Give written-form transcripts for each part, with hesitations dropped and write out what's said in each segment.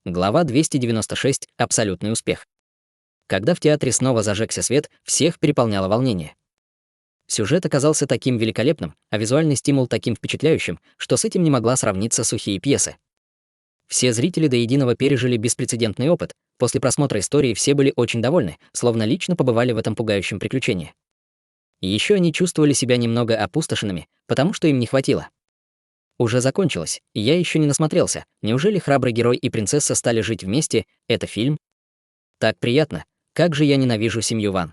Глава 296. Абсолютный успех. Когда в театре снова зажегся свет, всех переполняло волнение. Сюжет оказался таким великолепным, а визуальный стимул таким впечатляющим, что с этим не могла сравниться сухие пьесы. Все зрители до единого пережили беспрецедентный опыт. После просмотра истории все были очень довольны, словно лично побывали в этом пугающем приключении. Еще они чувствовали себя немного опустошенными, потому что им не хватило. Уже закончилось, и я еще не насмотрелся. Неужели храбрый герой и принцесса стали жить вместе? Это фильм? Так приятно. Как же я ненавижу семью Ван.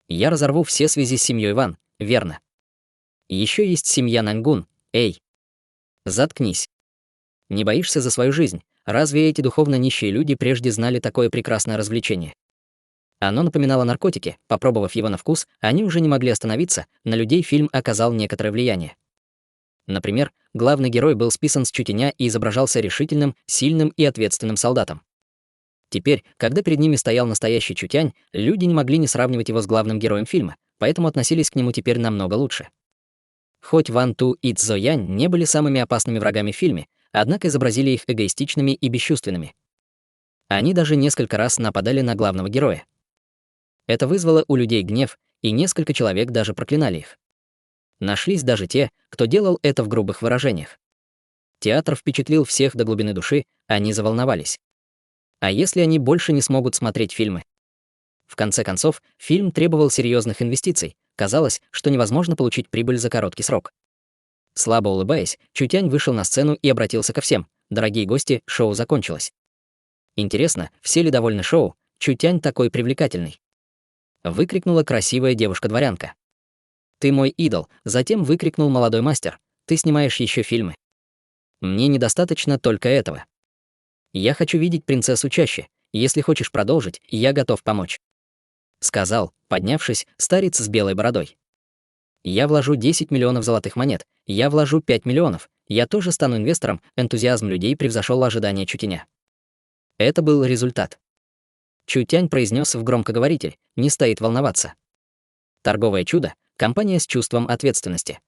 Я разорву все связи с семьей Ван, верно. Еще есть семья Нангун. Эй, заткнись. Не боишься за свою жизнь? Разве эти духовно нищие люди прежде знали такое прекрасное развлечение? Оно напоминало наркотики. Попробовав его на вкус, они уже не могли остановиться. На людей фильм оказал некоторое влияние. Например, главный герой был списан с Чутеня и изображался решительным, сильным и ответственным солдатом. Теперь, когда перед ними стоял настоящий Чутянь, люди не могли не сравнивать его с главным героем фильма, поэтому относились к нему теперь намного лучше. Хоть Ван Ту и Цзо Янь не были самыми опасными врагами в фильме, однако изобразили их эгоистичными и бесчувственными. Они даже несколько раз нападали на главного героя. Это вызвало у людей гнев, и несколько человек даже проклинали их. Нашлись даже те, кто делал это в грубых выражениях. Театр впечатлил всех до глубины души, они заволновались. А если они больше не смогут смотреть фильмы? В конце концов, фильм требовал серьезных инвестиций. Казалось, что невозможно получить прибыль за короткий срок. Слабо улыбаясь, Чутянь вышел на сцену и обратился ко всем. Дорогие гости, шоу закончилось. Интересно, все ли довольны шоу? Чутянь такой привлекательный. Выкрикнула красивая девушка-дворянка. «Ты мой идол», затем выкрикнул молодой мастер. «Ты снимаешь еще фильмы». «Мне недостаточно только этого. Я хочу видеть принцессу чаще. Если хочешь продолжить, я готов помочь», сказал, поднявшись, старец с белой бородой. «Я вложу 10 миллионов золотых монет. Я вложу 5 миллионов. Я тоже стану инвестором». Энтузиазм людей превзошел ожидания Чутеня. Это был результат. Чутянь произнес в громкоговоритель: «Не стоит волноваться. Торговое чудо. Компания с чувством ответственности.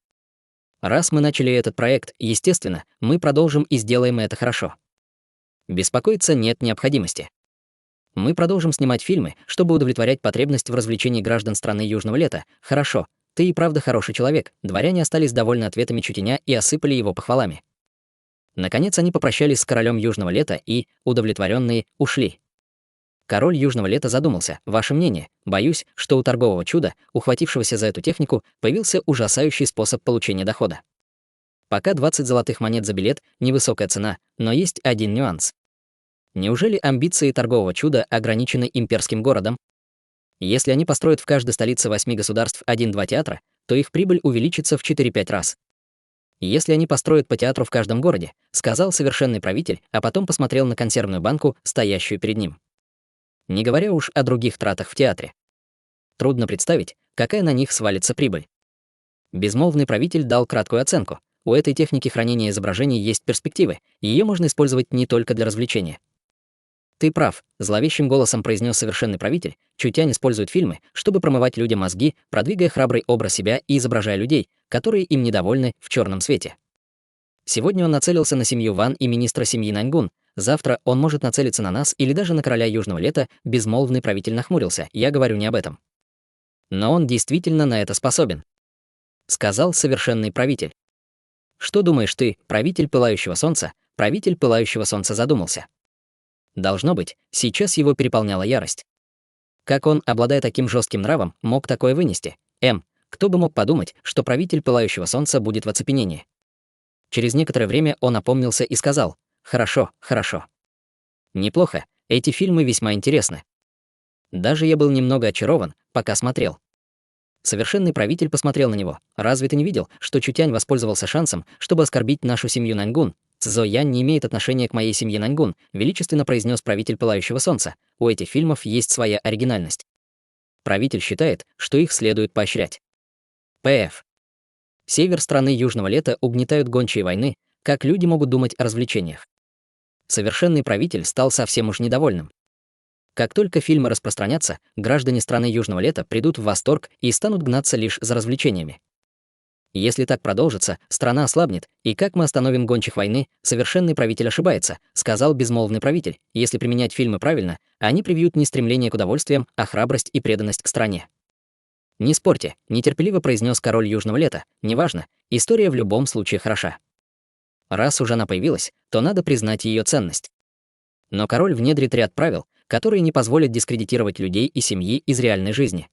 Раз мы начали этот проект, естественно, мы продолжим и сделаем это хорошо. Беспокоиться нет необходимости. Мы продолжим снимать фильмы, чтобы удовлетворять потребность в развлечении граждан страны Южного Лета. Хорошо, ты и правда хороший человек». Дворяне остались довольны ответами Чутеня и осыпали его похвалами. Наконец они попрощались с королем Южного Лета и, удовлетворенные, ушли. Король Южного Лета задумался. «Ваше мнение? Боюсь, что у торгового чуда, ухватившегося за эту технику, появился ужасающий способ получения дохода. Пока 20 золотых монет за билет — невысокая цена, но есть один нюанс. Неужели амбиции торгового чуда ограничены имперским городом? Если они построят в каждой столице 8 государств 1-2 театра, то их прибыль увеличится в 4-5 раз. Если они построят по театру в каждом городе», сказал совершенный правитель, а потом посмотрел на консервную банку, стоящую перед ним. Не говоря уж о других тратах в театре. Трудно представить, какая на них свалится прибыль. Безмолвный правитель дал краткую оценку. У этой техники хранения изображений есть перспективы, и ее можно использовать не только для развлечения. «Ты прав», — зловещим голосом произнес совершенный правитель. «Чутянь использует фильмы, чтобы промывать людям мозги, продвигая храбрый образ себя и изображая людей, которые им недовольны, в черном свете. Сегодня он нацелился на семью Ван и министра семьи Нангун. Завтра он может нацелиться на нас или даже на короля Южного Лета». Безмолвный правитель нахмурился. «Я говорю не об этом. Но он действительно на это способен», сказал совершенный правитель. «Что думаешь ты, правитель пылающего солнца?» Правитель пылающего солнца задумался. Должно быть, сейчас его переполняла ярость. Как он, обладая таким жестким нравом, мог такое вынести? Кто бы мог подумать, что правитель пылающего солнца будет в оцепенении? Через некоторое время он опомнился и сказал: «Хорошо, хорошо. Неплохо, эти фильмы весьма интересны. Даже я был немного очарован, пока смотрел». Совершенный правитель посмотрел на него. «Разве ты не видел, что Чутянь воспользовался шансом, чтобы оскорбить нашу семью Нангун?» «Цзо Янь не имеет отношения к моей семье Нангун», величественно произнес правитель пылающего солнца. «У этих фильмов есть своя оригинальность. Правитель считает, что их следует поощрять». П.Ф. Север страны Южного Лета угнетают гончие войны. Как люди могут думать о развлечениях? Совершенный правитель стал совсем уж недовольным. Как только фильмы распространятся, граждане страны Южного Лета придут в восторг и станут гнаться лишь за развлечениями. Если так продолжится, страна ослабнет, и как мы остановим гончих войны, совершенный правитель ошибается, сказал безмолвный правитель. Если применять фильмы правильно, они привьют не стремление к удовольствиям, а храбрость и преданность к стране. Не спорьте, нетерпеливо произнес король Южного лета. Неважно, история в любом случае хороша. Раз уж она появилась, то надо признать ее ценность. Но король внедрит ряд правил, которые не позволят дискредитировать людей и семьи из реальной жизни.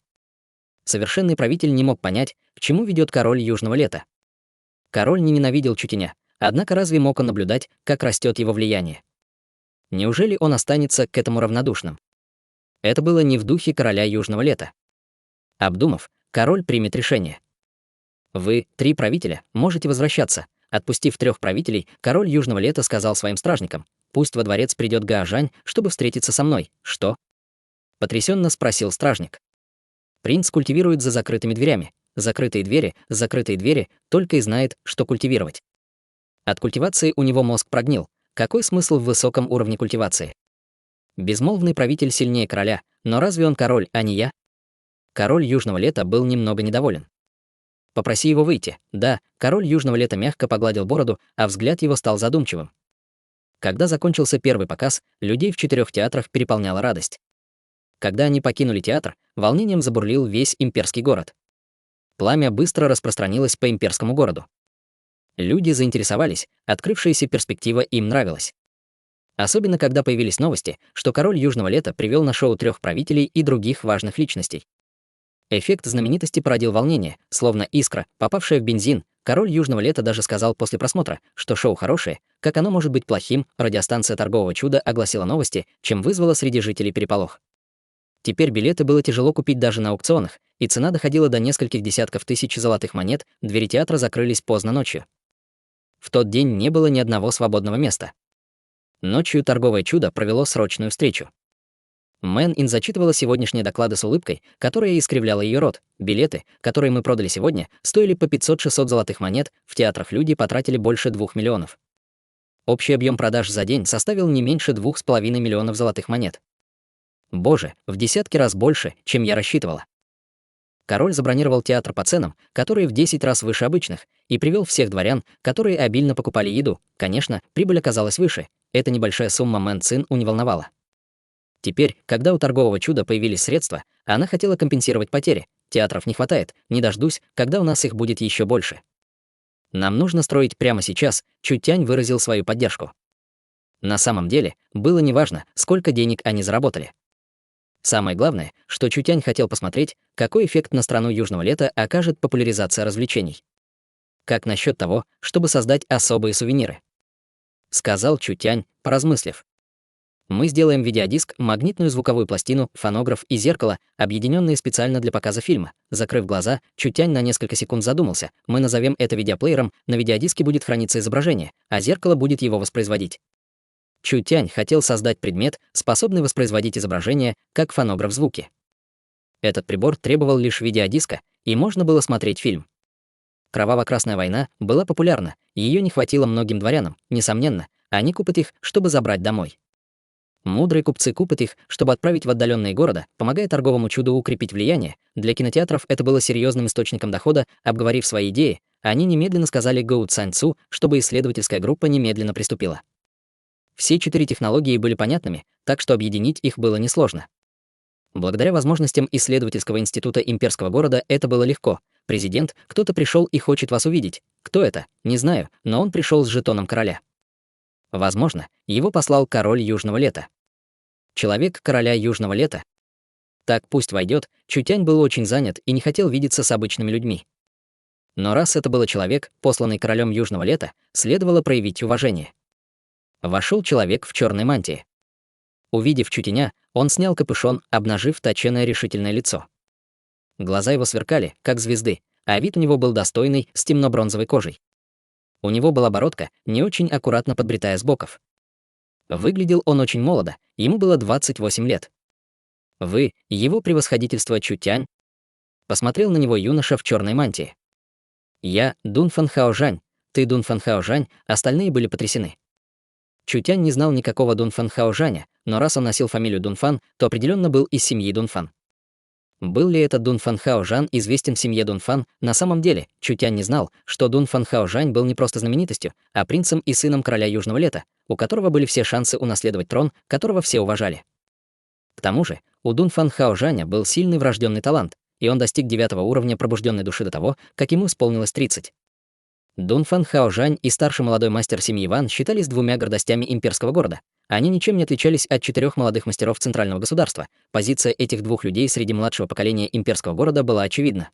Совершенный правитель не мог понять, к чему ведет король Южного лета. Король не ненавидел Чутеня, однако разве мог он наблюдать, как растет его влияние? Неужели он останется к этому равнодушным? Это было не в духе короля Южного лета. Обдумав, король примет решение. Вы, 3 правителя, можете возвращаться. Отпустив 3 правителей, король Южного лета сказал своим стражникам: «Пусть во дворец придет Гаожань, чтобы встретиться со мной». «Что?» — потрясенно спросил стражник. Принц культивирует за закрытыми дверями. Закрытые двери, только и знает, что культивировать. От культивации у него мозг прогнил. Какой смысл в высоком уровне культивации? Безмолвный правитель сильнее короля, но разве он король, а не я? Король Южного лета был немного недоволен. «Попроси его выйти». Да, король Южного лета мягко погладил бороду, а взгляд его стал задумчивым. Когда закончился первый показ, людей в 4 театрах переполняла радость. Когда они покинули театр, волнением забурлил весь имперский город. Пламя быстро распространилось по имперскому городу. Люди заинтересовались, открывшаяся перспектива им нравилась. Особенно, когда появились новости, что король Южного лета привел на шоу 3 правителей и других важных личностей. Эффект знаменитости породил волнение, словно искра, попавшая в бензин. Король Южного лета даже сказал после просмотра, что шоу хорошее, как оно может быть плохим. Радиостанция «Торгового чуда» огласила новости, чем вызвала среди жителей переполох. Теперь билеты было тяжело купить даже на аукционах, и цена доходила до нескольких десятков тысяч золотых монет. Двери театра закрылись поздно ночью. В тот день не было ни одного свободного места. Ночью «Торговое чудо» провело срочную встречу. Мэн Ин зачитывала сегодняшние доклады с улыбкой, которая искривляла ее рот. Билеты, которые мы продали сегодня, стоили по 500-600 золотых монет, в театрах люди потратили больше 2 миллионов. Общий объем продаж за день составил не меньше 2,5 миллионов золотых монет. Боже, в десятки раз больше, чем я рассчитывала. Король забронировал театр по ценам, которые в 10 раз выше обычных, и привел всех дворян, которые обильно покупали еду. Конечно, прибыль оказалась выше. Эта небольшая сумма Мэн Цин не волновала. Теперь, когда у торгового чуда появились средства, она хотела компенсировать потери. Театров не хватает, не дождусь, когда у нас их будет еще больше. Нам нужно строить прямо сейчас, Чутянь выразил свою поддержку. На самом деле, было неважно, сколько денег они заработали. Самое главное, что Чутянь хотел посмотреть, какой эффект на страну Южного лета окажет популяризация развлечений. Как насчет того, чтобы создать особые сувениры? Сказал Чутянь, поразмыслив. Мы сделаем видеодиск, магнитную звуковую пластину, фонограф и зеркало, объединенные специально для показа фильма. Закрыв глаза, Чутянь на несколько секунд задумался. Мы назовем это видеоплеером, на видеодиске будет храниться изображение, а зеркало будет его воспроизводить. Чутянь хотел создать предмет, способный воспроизводить изображение, как фонограф звуки. Этот прибор требовал лишь видеодиска, и можно было смотреть фильм. Кроваво-красная война была популярна, ее не хватило многим дворянам, несомненно, они купят их, чтобы забрать домой. Мудрые купцы купят их, чтобы отправить в отдаленные города, помогая торговому чуду укрепить влияние. Для кинотеатров это было серьезным источником дохода. Обговорив свои идеи, они немедленно сказали Гоу Цаньцу, чтобы исследовательская группа немедленно приступила. Все 4 технологии были понятными, так что объединить их было несложно. Благодаря возможностям исследовательского института имперского города это было легко. Президент, кто-то пришел и хочет вас увидеть. Кто это? Не знаю, но он пришел с жетоном короля. Возможно, его послал король Южного лета. Человек короля Южного лета. Так пусть войдет. Чутянь был очень занят и не хотел видеться с обычными людьми. Но раз это был человек, посланный королем Южного лета, следовало проявить уважение. Вошел человек в черной мантии. Увидев Чутеня, он снял капюшон, обнажив точёное решительное лицо. Глаза его сверкали, как звезды, а вид у него был достойный, с темно-бронзовой кожей. У него была бородка, не очень аккуратно подбритая с боков. Выглядел он очень молодо, ему было 28 лет. «Вы, его превосходительство Чутянь?» Посмотрел на него юноша в черной мантии. «Я Дунфан Хаожань, ты Дунфан Хаожань», остальные были потрясены. Чутянь не знал никакого Дунфан Хаожаня, но раз он носил фамилию Дунфан, то определенно был из семьи Дунфан. Был ли это Дун Фан Хао Жан известен в семье Дун Фан? На самом деле, Чутянь не знал, что Дун Фан Хао Жань был не просто знаменитостью, а принцем и сыном короля Южного Лета, у которого были все шансы унаследовать трон, которого все уважали. К тому же, у Дун Фан Хао Жаня был сильный врожденный талант, и он достиг 9-го уровня пробужденной души до того, как ему исполнилось 30. Дун Фан Хао Жань и старший молодой мастер семьи Ван считались двумя гордостями имперского города. Они ничем не отличались от 4 молодых мастеров центрального государства. Позиция этих двух людей среди младшего поколения имперского города была очевидна.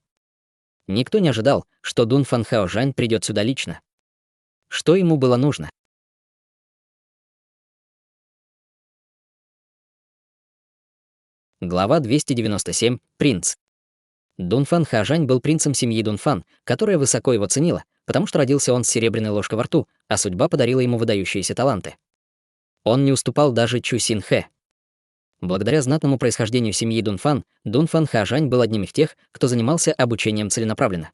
Никто не ожидал, что Дун Фан Хао Жань придет сюда лично. Что ему было нужно? Глава 297. Принц. Дун Фан Хажань был принцем семьи Дун Фан, которая высоко его ценила, потому что родился он с серебряной ложкой во рту, а судьба подарила ему выдающиеся таланты. Он не уступал даже Чу Син Хэ. Благодаря знатному происхождению семьи Дун Фан Хажань был одним из тех, кто занимался обучением целенаправленно.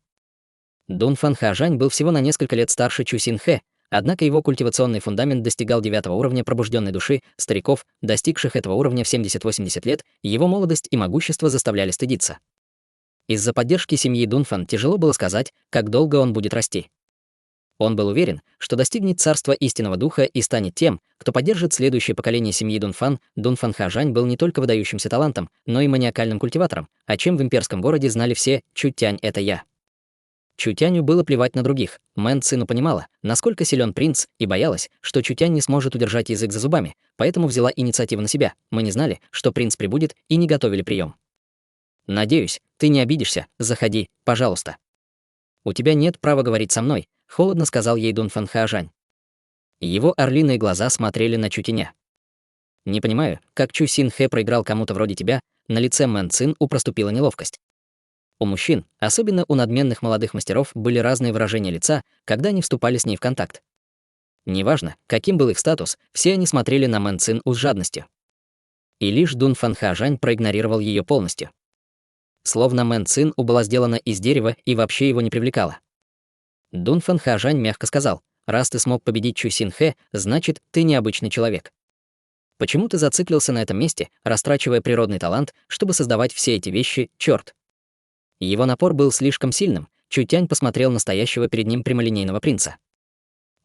Дун Фан Хажань был всего на несколько лет старше Чу Син Хэ, однако его культивационный фундамент достигал 9-го уровня пробужденной души. Стариков, достигших этого уровня в 70-80 лет, его молодость и могущество заставляли стыдиться. Из-за поддержки семьи Дун Фан тяжело было сказать, как долго он будет расти. Он был уверен, что достигнет царства истинного духа и станет тем, кто поддержит следующее поколение семьи Дун Фан. Дун Фан Хажань был не только выдающимся талантом, но и маниакальным культиватором, о чем в имперском городе знали все: Чутянь — это я. Чутяню было плевать на других. Мэн Цину понимала, насколько силен принц, и боялась, что Чутянь не сможет удержать язык за зубами, поэтому взяла инициативу на себя. Мы не знали, что принц прибудет, и не готовили прием. «Надеюсь, ты не обидишься. Заходи, пожалуйста». «У тебя нет права говорить со мной», — холодно сказал ей Дун Фан Хаожань. Его орлиные глаза смотрели на Чутяня. «Не понимаю, как Чу Син Хэ проиграл кому-то вроде тебя», на лице Мэн Цин проступила неловкость. У мужчин, особенно у надменных молодых мастеров, были разные выражения лица, когда они вступали с ней в контакт. Неважно, каким был их статус, все они смотрели на Мэн Цин с жадностью. И лишь Дун Фан Хаожань проигнорировал ее полностью. Словно Мэн Цин была сделана из дерева и вообще его не привлекала. Дун Фан Хаожань мягко сказал: «Раз ты смог победить Чу Син Хэ, значит, ты необычный человек. Почему ты зациклился на этом месте, растрачивая природный талант, чтобы создавать все эти вещи, чёрт?» Его напор был слишком сильным. Чутянь посмотрел на стоящего перед ним прямолинейного принца.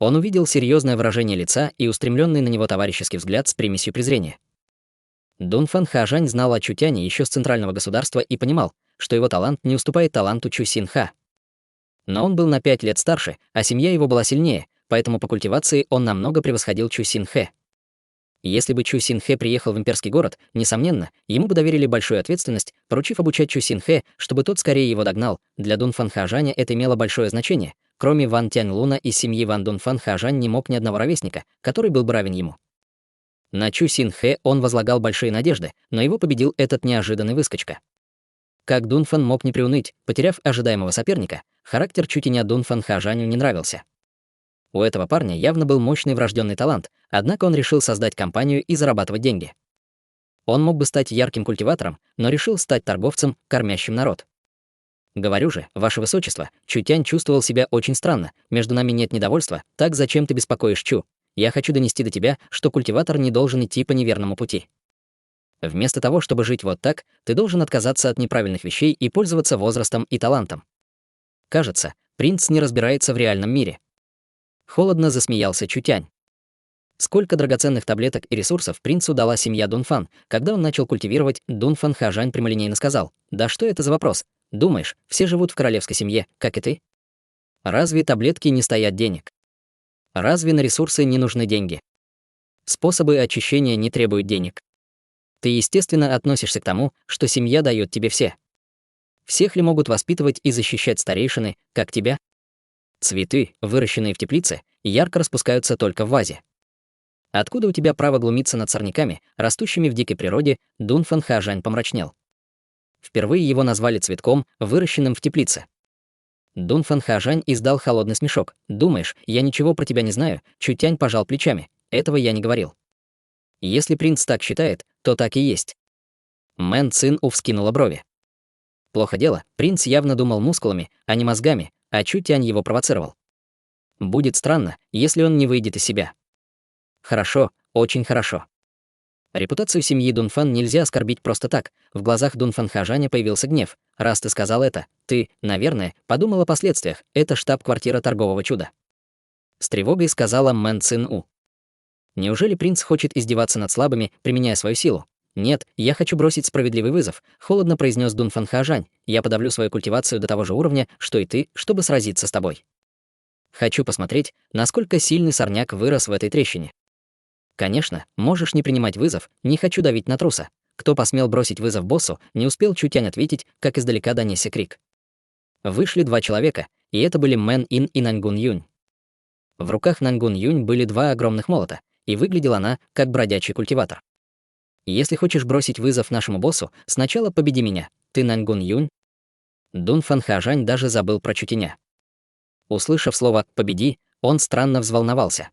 Он увидел серьезное выражение лица и устремленный на него товарищеский взгляд с примесью презрения. Дун Фан Хаожань знал о Чутяне еще с центрального государства и понимал, что его талант не уступает таланту Чу Син Ха. Но он был на 5 лет старше, а семья его была сильнее, поэтому по культивации он намного превосходил Чу Син Хэ. Если бы Чу Син Хэ приехал в имперский город, несомненно, ему бы доверили большую ответственность, поручив обучать Чу Син Хэ, чтобы тот скорее его догнал. Для Дун Фан Хаожаня это имело большое значение. Кроме Ван Тянь Луна из семьи Ван, Дун Фан Хаожань не мог ни одного ровесника, который был бы равен ему. На Чу Син Хэ он возлагал большие надежды, но его победил этот неожиданный выскочка. Как Дун Фан мог не приуныть, потеряв ожидаемого соперника, характер Чутяня Дун Фан Хаожаню не нравился. У этого парня явно был мощный врожденный талант, однако он решил создать компанию и зарабатывать деньги. Он мог бы стать ярким культиватором, но решил стать торговцем, кормящим народ. Говорю же, ваше высочество, Чутянь чувствовал себя очень странно, между нами нет недовольства, так зачем ты беспокоишь Чу? Я хочу донести до тебя, что культиватор не должен идти по неверному пути. Вместо того, чтобы жить вот так, ты должен отказаться от неправильных вещей и пользоваться возрастом и талантом. Кажется, принц не разбирается в реальном мире. Холодно засмеялся Чутянь. Сколько драгоценных таблеток и ресурсов принцу дала семья Дун Фан, когда он начал культивировать, Дун Фан Хаожань прямолинейно сказал: «Да что это за вопрос? Думаешь, все живут в королевской семье, как и ты? Разве таблетки не стоят денег? Разве на ресурсы не нужны деньги? Способы очищения не требуют денег. Ты, естественно, относишься к тому, что семья дает тебе все. Всех ли могут воспитывать и защищать старейшины, как тебя? Цветы, выращенные в теплице, ярко распускаются только в вазе. Откуда у тебя право глумиться над сорняками, растущими в дикой природе?» Дун Фан Хаожань помрачнел. Впервые его назвали цветком, выращенным в теплице. Дун Фан Хаожань издал холодный смешок. «Думаешь, я ничего про тебя не знаю?» Чутянь пожал плечами. «Этого я не говорил. Если принц так считает, то так и есть». Мэн Цин вскинула брови. Плохо дело, принц явно думал мускулами, а не мозгами, а Чутянь его провоцировал. Будет странно, если он не выйдет из себя. Хорошо, очень хорошо. Репутацию семьи Дунфан нельзя оскорбить просто так. В глазах Дунфан Хажаня появился гнев. Раз ты сказал это, ты, наверное, подумал о последствиях. Это штаб-квартира торгового чуда. С тревогой сказала Мэн Цин У. Неужели принц хочет издеваться над слабыми, применяя свою силу? Нет, я хочу бросить справедливый вызов, холодно произнес Дунфан Хажань. Я подавлю свою культивацию до того же уровня, что и ты, чтобы сразиться с тобой. Хочу посмотреть, насколько сильный сорняк вырос в этой трещине. Конечно, можешь не принимать вызов, не хочу давить на труса. Кто посмел бросить вызов боссу, не успел Чутянь ответить, как издалека донесся крик. Вышли два человека, и это были Мэн Ин и Нангун Юнь. В руках Нангун Юнь были два огромных молота, и выглядела она, как бродячий культиватор. Если хочешь бросить вызов нашему боссу, сначала победи меня. Ты Нангун Юнь? Дунфан Хажань даже забыл про Чутяня. Услышав слово «победи», он странно взволновался.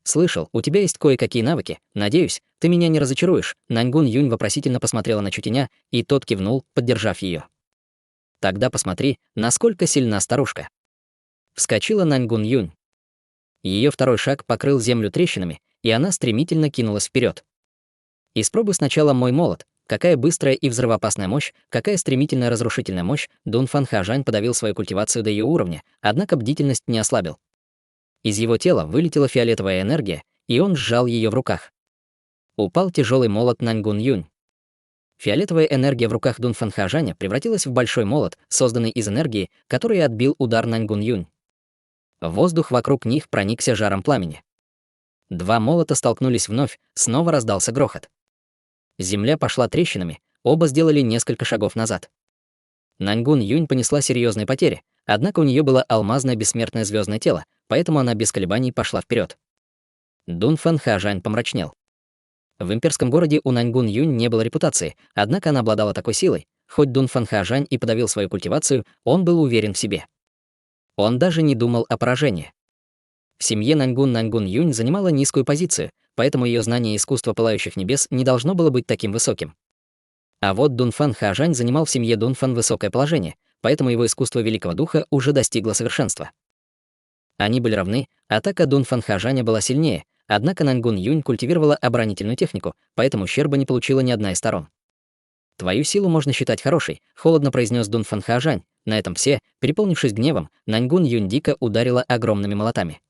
«Слышал, у тебя есть кое-какие навыки. Надеюсь, ты меня не разочаруешь». Нангун Юнь вопросительно посмотрела на Чутяня, и тот кивнул, поддержав ее. «Тогда посмотри, насколько сильна старушка». Вскочила Нангун Юнь. Ее второй шаг покрыл землю трещинами, и она стремительно кинулась вперед. «Испробуй сначала мой молот. Какая быстрая и взрывоопасная мощь, какая стремительная разрушительная мощь». Дунфан Хажань подавил свою культивацию до ее уровня, однако бдительность не ослабил. Из его тела вылетела фиолетовая энергия, и он сжал ее в руках. Упал тяжелый молот Нангун Юнь. Фиолетовая энергия в руках Дунфан Хажаня превратилась в большой молот, созданный из энергии, который отбил удар Нангун Юнь. Воздух вокруг них проникся жаром пламени. Два молота столкнулись вновь, снова раздался грохот. Земля пошла трещинами, оба сделали несколько шагов назад. Нангун Юнь понесла серьезные потери, однако у нее было алмазное бессмертное звездное тело, поэтому она без колебаний пошла вперед. Дунфан Хажань помрачнел. В имперском городе у Нангун Юнь не было репутации, однако она обладала такой силой, хоть Дунфан Хажань и подавил свою культивацию, он был уверен в себе. Он даже не думал о поражении. В семье Нангун Юнь занимала низкую позицию, поэтому ее знание искусства пылающих небес не должно было быть таким высоким. А вот Дунфан Хажань занимал в семье Дунфан высокое положение, поэтому его искусство Великого Духа уже достигло совершенства. Они были равны, атака Дунфан Хажаня была сильнее, однако Нангун Юнь культивировала оборонительную технику, поэтому ущерба не получила ни одна из сторон. «Твою силу можно считать хорошей», — холодно произнес Дунфан Хажань. На этом все, переполнившись гневом, Нангун Юнь дико ударила огромными молотами.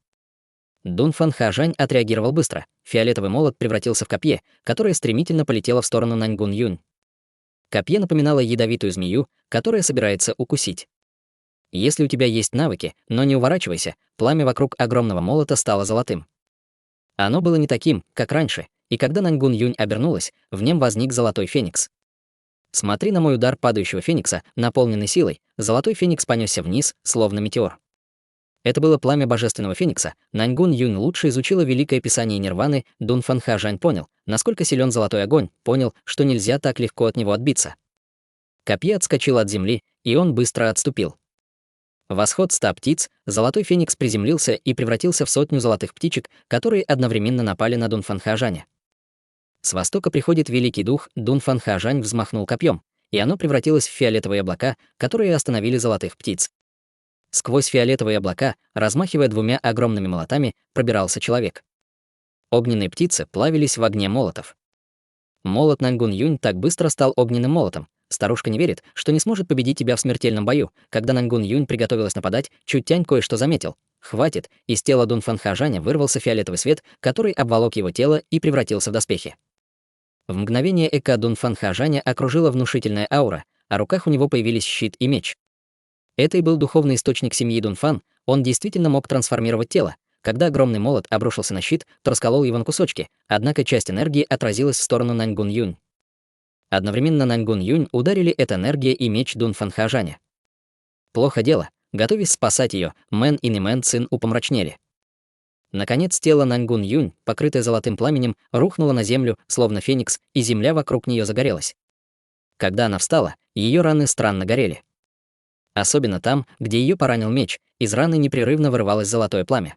Дунфан Хажань отреагировал быстро. Фиолетовый молот превратился в копье, которое стремительно полетело в сторону Нангун Юнь. Копье напоминало ядовитую змею, которая собирается укусить. Если у тебя есть навыки, но не уворачивайся, пламя вокруг огромного молота стало золотым. Оно было не таким, как раньше, и когда Нангун Юнь обернулась, в нем возник золотой феникс. Смотри на мой удар падающего феникса, наполненный силой, золотой феникс понесся вниз, словно метеор. Это было пламя божественного феникса. Нангун Юнь лучше изучила великое писание Нирваны, Дунфан Хажань понял, насколько силен золотой огонь, понял, что нельзя так легко от него отбиться. Копье отскочило от земли, и он быстро отступил. Восход 100 птиц, золотой феникс приземлился и превратился в сотню золотых птичек, которые одновременно напали на Дунфан Хажаня. С востока приходит великий дух, Дунфан Хажань взмахнул копьем, и оно превратилось в фиолетовые облака, которые остановили золотых птиц. Сквозь фиолетовые облака, размахивая двумя огромными молотами, пробирался человек. Огненные птицы плавились в огне молотов. Молот Нангун Юнь так быстро стал огненным молотом. Старушка не верит, что не сможет победить тебя в смертельном бою. Когда Нангун Юнь приготовилась нападать, Чутянь кое-что заметил. Хватит, из тела Дунфан Хажаня вырвался фиолетовый свет, который обволок его тело и превратился в доспехи. В мгновение эко Дунфан Хажаня окружила внушительная аура, а в руках у него появились щит и меч. Это и был духовный источник семьи Дунфан, он действительно мог трансформировать тело. Когда огромный молот обрушился на щит, то расколол его на кусочки, однако часть энергии отразилась в сторону Нангун Юнь. Одновременно Нангун Юнь ударили эта энергия и меч Дунфан Хажаня. Плохо дело. Готовясь спасать ее, Мэн Ин и Мэн Цин У помрачнели. Наконец тело Нангун Юнь, покрытое золотым пламенем, рухнуло на землю, словно феникс, и земля вокруг нее загорелась. Когда она встала, ее раны странно горели. Особенно там, где ее поранил меч, из раны непрерывно вырывалось золотое пламя.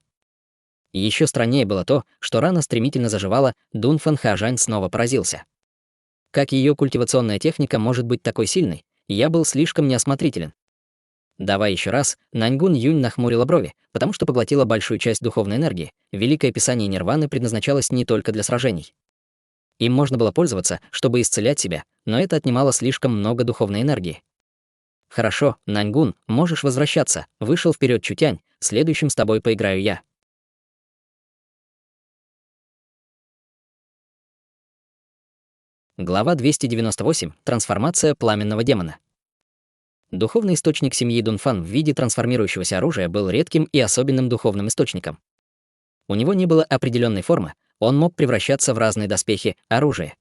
Еще страннее было то, что рана стремительно заживала, Дунфан Хажань снова поразился. Как ее культивационная техника может быть такой сильной? Я был слишком неосмотрителен. Давай еще раз. Нангун Юнь нахмурила брови, потому что поглотила большую часть духовной энергии. Великое писание Нирваны предназначалось не только для сражений. Им можно было пользоваться, чтобы исцелять себя, но это отнимало слишком много духовной энергии. «Хорошо, Наньгун, можешь возвращаться», — вышел вперед Чутянь, «следующим с тобой поиграю я». Глава 298. Трансформация пламенного демона. Духовный источник семьи Дунфан в виде трансформирующегося оружия был редким и особенным духовным источником. У него не было определенной формы, он мог превращаться в разные доспехи, оружие.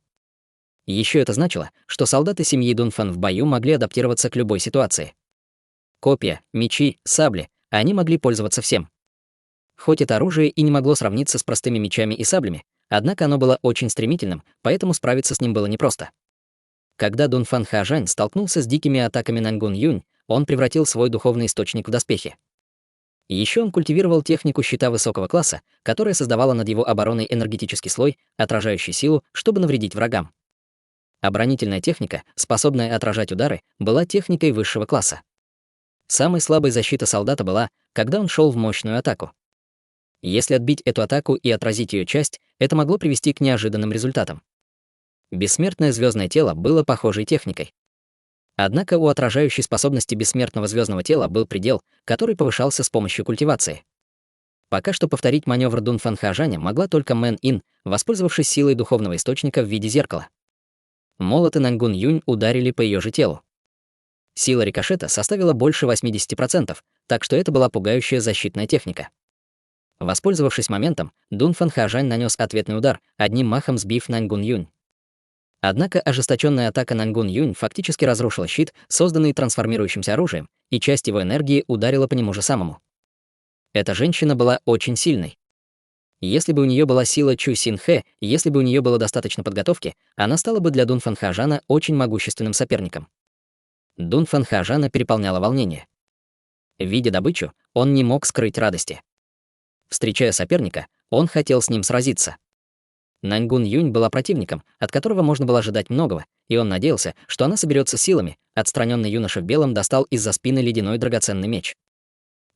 Еще это значило, что солдаты семьи Дунфан в бою могли адаптироваться к любой ситуации. Копья, мечи, сабли, они могли пользоваться всем. Хоть это оружие и не могло сравниться с простыми мечами и саблями, однако оно было очень стремительным, поэтому справиться с ним было непросто. Когда Дунфан Хаожань столкнулся с дикими атаками Наньгун Юнь, он превратил свой духовный источник в доспехи. Еще он культивировал технику щита высокого класса, которая создавала над его обороной энергетический слой, отражающий силу, чтобы навредить врагам. Оборонительная техника, способная отражать удары, была техникой высшего класса. Самой слабой защитой солдата была, когда он шел в мощную атаку. Если отбить эту атаку и отразить ее часть, это могло привести к неожиданным результатам. Бессмертное звездное тело было похожей техникой. Однако у отражающей способности бессмертного звездного тела был предел, который повышался с помощью культивации. Пока что повторить маневр Дунфан Хаожаня могла только Мэн Ин, воспользовавшись силой духовного источника в виде зеркала. Молоты Наньгун Юнь ударили по ее же телу. Сила рикошета составила больше 80%, так что это была пугающая защитная техника. Воспользовавшись моментом, Дунфан Хаожань нанес ответный удар, одним махом сбив Наньгун Юнь. Однако ожесточенная атака Наньгун Юнь фактически разрушила щит, созданный трансформирующимся оружием, и часть его энергии ударила по нему же самому. Эта женщина была очень сильной. Если бы у нее была сила Чу Син Хэ, если бы у нее было достаточно подготовки, она стала бы для Дунфан Хаожана очень могущественным соперником. Дунфан Хаожана переполняло волнение. Видя добычу, он не мог скрыть радости. Встречая соперника, он хотел с ним сразиться. Наньгун Юнь была противником, от которого можно было ожидать многого, и он надеялся, что она соберется силами. Отстраненный юноша в белом достал из-за спины ледяной драгоценный меч.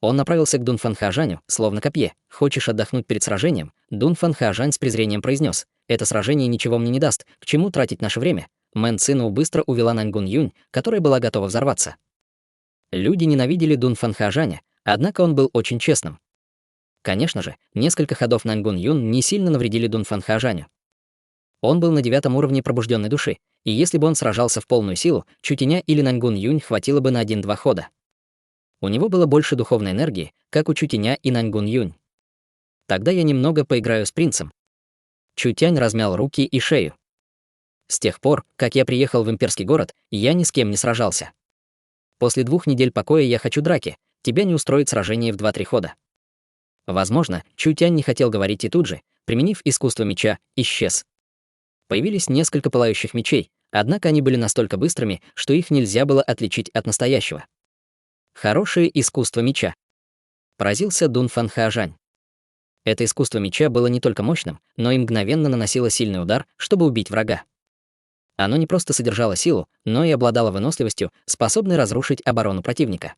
Он направился к Дунфан Хаожаню, словно копье. «Хочешь отдохнуть перед сражением?» Дунфан Хаожань с презрением произнес: «Это сражение ничего мне не даст, к чему тратить наше время?» Мэн Цину быстро увела Наньгун Юнь, которая была готова взорваться. Люди ненавидели Дунфан Хаожаня, однако он был очень честным. Конечно же, несколько ходов Наньгун Юнь не сильно навредили Дунфан Хаожаню. Он был на 9-м уровне пробужденной души, и если бы он сражался в полную силу, Чутяня или Наньгун Юнь хватило бы на 1-2 хода. У него было больше духовной энергии, как у Чутяня и Наньгун Юнь. Тогда я немного поиграю с принцем. Чутянь размял руки и шею. С тех пор, как я приехал в имперский город, я ни с кем не сражался. После 2 недель покоя я хочу драки, тебя не устроит сражение в 2-3 хода. Возможно, Чутянь не хотел говорить и тут же, применив искусство меча, исчез. Появились несколько пылающих мечей, однако они были настолько быстрыми, что их нельзя было отличить от настоящего. Хорошее искусство меча. Поразился Дунфан Хаожань. Это искусство меча было не только мощным, но и мгновенно наносило сильный удар, чтобы убить врага. Оно не просто содержало силу, но и обладало выносливостью, способной разрушить оборону противника.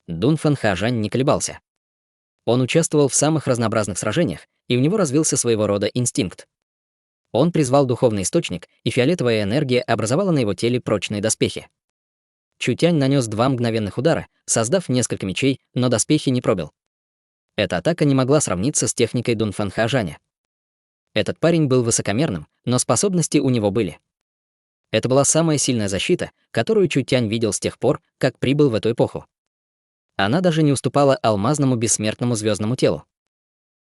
Дунфан Хаожань не колебался. Он участвовал в самых разнообразных сражениях, и у него развился своего рода инстинкт. Он призвал духовный источник, и фиолетовая энергия образовала на его теле прочные доспехи. Чутянь нанес 2 мгновенных удара, создав несколько мечей, но доспехи не пробил. Эта атака не могла сравниться с техникой Дунфан Хаожаня. Этот парень был высокомерным, но способности у него были. Это была самая сильная защита, которую Чутянь видел с тех пор, как прибыл в эту эпоху. Она даже не уступала алмазному бессмертному звездному телу.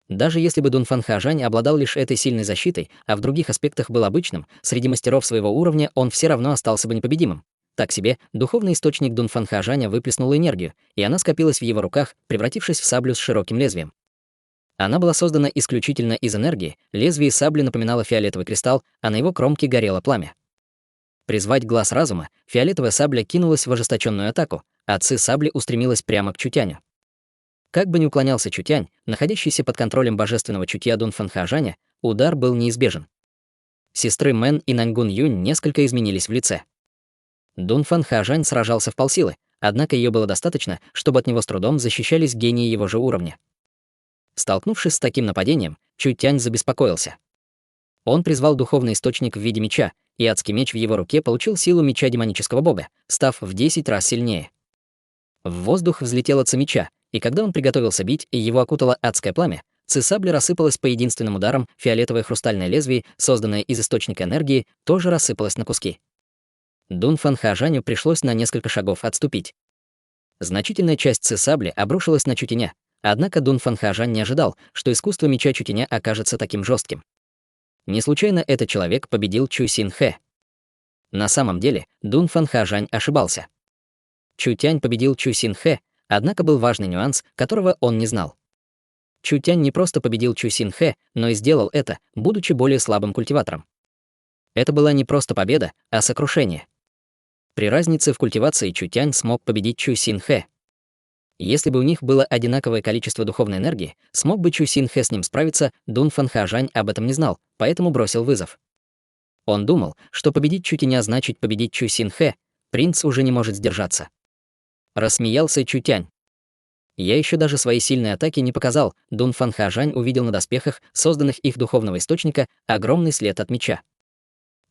Даже если бы Дунфан Хаожань обладал лишь этой сильной защитой, а в других аспектах был обычным, среди мастеров своего уровня он все равно остался бы непобедимым. Так себе, духовный источник Дунфан Хаожаня выплеснул энергию, и она скопилась в его руках, превратившись в саблю с широким лезвием. Она была создана исключительно из энергии, лезвие сабли напоминало фиолетовый кристалл, а на его кромке горело пламя. Призвать глаз разума, фиолетовая сабля кинулась в ожесточенную атаку, а ци сабли устремилась прямо к Чутяню. Как бы ни уклонялся Чутянь, находящийся под контролем божественного чутья Дунфан Хаожаня, удар был неизбежен. Сестры Мэн и Наньгун Юнь несколько изменились в лице. Дунфан Хаожань сражался вполсилы, однако ее было достаточно, чтобы от него с трудом защищались гении его же уровня. Столкнувшись с таким нападением, Чутянь забеспокоился. Он призвал духовный источник в виде меча, и адский меч в его руке получил силу меча демонического бога, став в 10 раз сильнее. В воздух взлетело ци меча, и когда он приготовился бить, и его окутало адское пламя, ци сабли рассыпалась по единственным ударам, фиолетовое хрустальное лезвие, созданное из источника энергии, тоже рассыпалось на куски. Дунфан Хаожаню пришлось на несколько шагов отступить. Значительная часть ци сабли обрушилась на Чутеня, однако Дунфан Хаожань не ожидал, что искусство меча Чутеня окажется таким жестким. Не случайно этот человек победил Чу Син Хэ. На самом деле, Дунфан Хаожань ошибался. Чутянь победил Чу Син Хэ, однако был важный нюанс, которого он не знал. Чутянь не просто победил Чу Син Хэ, но и сделал это, будучи более слабым культиватором. Это была не просто победа, а сокрушение. При разнице в культивации Чутянь смог победить Чу Син Хэ. Если бы у них было одинаковое количество духовной энергии, смог бы Чу Син Хэ с ним справиться, Дунфан Хаожань об этом не знал, поэтому бросил вызов. Он думал, что победить Чутяня значит победить Чу Син Хэ, принц уже не может сдержаться. Рассмеялся Чутянь. Я еще даже свои сильные атаки не показал, Дунфан Хаожань увидел на доспехах, созданных их духовного источника, огромный след от меча.